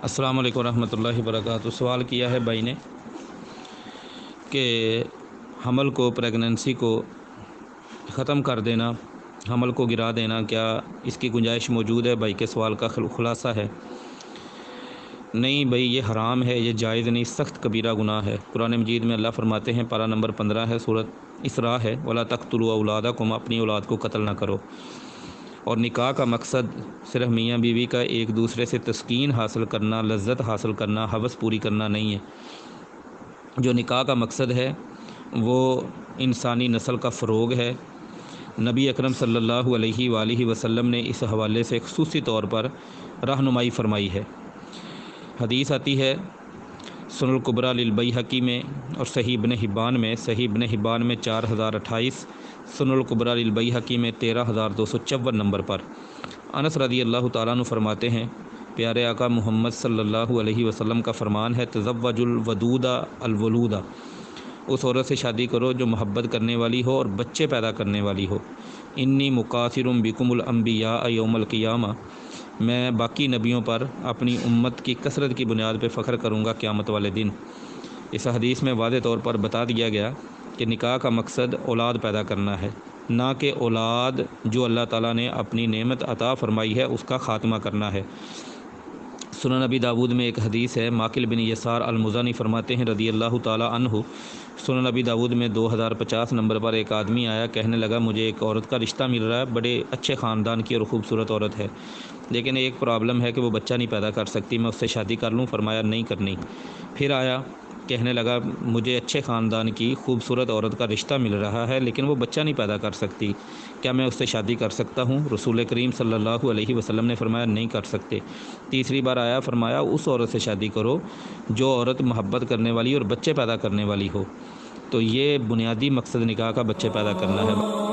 السلام علیکم ورحمۃ اللہ وبرکاتہ۔ سوال کیا ہے بھائی نے کہ حمل کو پریگننسی کو ختم کر دینا، حمل کو گرا دینا، کیا اس کی گنجائش موجود ہے؟ بھائی کے سوال کا خلاصہ ہے نہیں بھائی، یہ حرام ہے، یہ جائز نہیں، سخت کبیرہ گناہ ہے۔ قرآن مجید میں اللہ فرماتے ہیں، پارہ نمبر 15 ہے، سورۃ اسراء ہے، وَلَا تَقْتُلُوا أَوْلَادَكُمْ، اپنی اولاد کو قتل نہ کرو۔ اور نکاح کا مقصد صرف میاں بیوی کا ایک دوسرے سے تسکین حاصل کرنا، لذت حاصل کرنا، ہوس پوری کرنا نہیں ہے۔ جو نکاح کا مقصد ہے وہ انسانی نسل کا فروغ ہے۔ نبی اکرم صلی اللہ علیہ وآلہ وسلم نے اس حوالے سے خصوصی طور پر رہنمائی فرمائی ہے۔ حدیث آتی ہے سنن الکبریٰ للبیہقی میں اور صحیح ابن حبان میں، صحیح ابن حبان میں 4028، سنن الکبریٰ للبیہقی میں 13254 نمبر پر۔ انس رضی اللہ تعالیٰ عنہ فرماتے ہیں، پیارے آقا محمد صلی اللہ علیہ وسلم کا فرمان ہے، تزوج الودود الولود، اس عورت سے شادی کرو جو محبت کرنے والی ہو اور بچے پیدا کرنے والی ہو۔ انی مکاثر بکم الانبیاء یوم القیامہ، میں باقی نبیوں پر اپنی امت کی کثرت کی بنیاد پہ فخر کروں گا قیامت والے دن۔ اس حدیث میں واضح طور پر بتا دیا گیا کہ نکاح کا مقصد اولاد پیدا کرنا ہے، نہ کہ اولاد جو اللہ تعالیٰ نے اپنی نعمت عطا فرمائی ہے اس کا خاتمہ کرنا ہے۔ سنن نبی داود میں ایک حدیث ہے، ماقل بن یسار المزنی فرماتے ہیں رضی اللہ تعالیٰ عنہ، سنن نبی داود میں 2050 نمبر پر ایک آدمی آیا، کہنے لگا مجھے ایک عورت کا رشتہ مل رہا ہے، بڑے اچھے خاندان کی اور خوبصورت عورت ہے، لیکن ایک پرابلم ہے کہ وہ بچہ نہیں پیدا کر سکتی، میں اس سے شادی کر لوں؟ فرمایا نہیں کرنی۔ پھر آیا، کہنے لگا مجھے اچھے خاندان کی خوبصورت عورت کا رشتہ مل رہا ہے لیکن وہ بچہ نہیں پیدا کر سکتی، کیا میں اس سے شادی کر سکتا ہوں؟ رسول کریم صلی اللہ علیہ وسلم نے فرمایا نہیں کر سکتے۔ تیسری بار آیا، فرمایا اس عورت سے شادی کرو جو عورت محبت کرنے والی اور بچے پیدا کرنے والی ہو۔ تو یہ بنیادی مقصد نکاح کا بچے پیدا کرنا ہے۔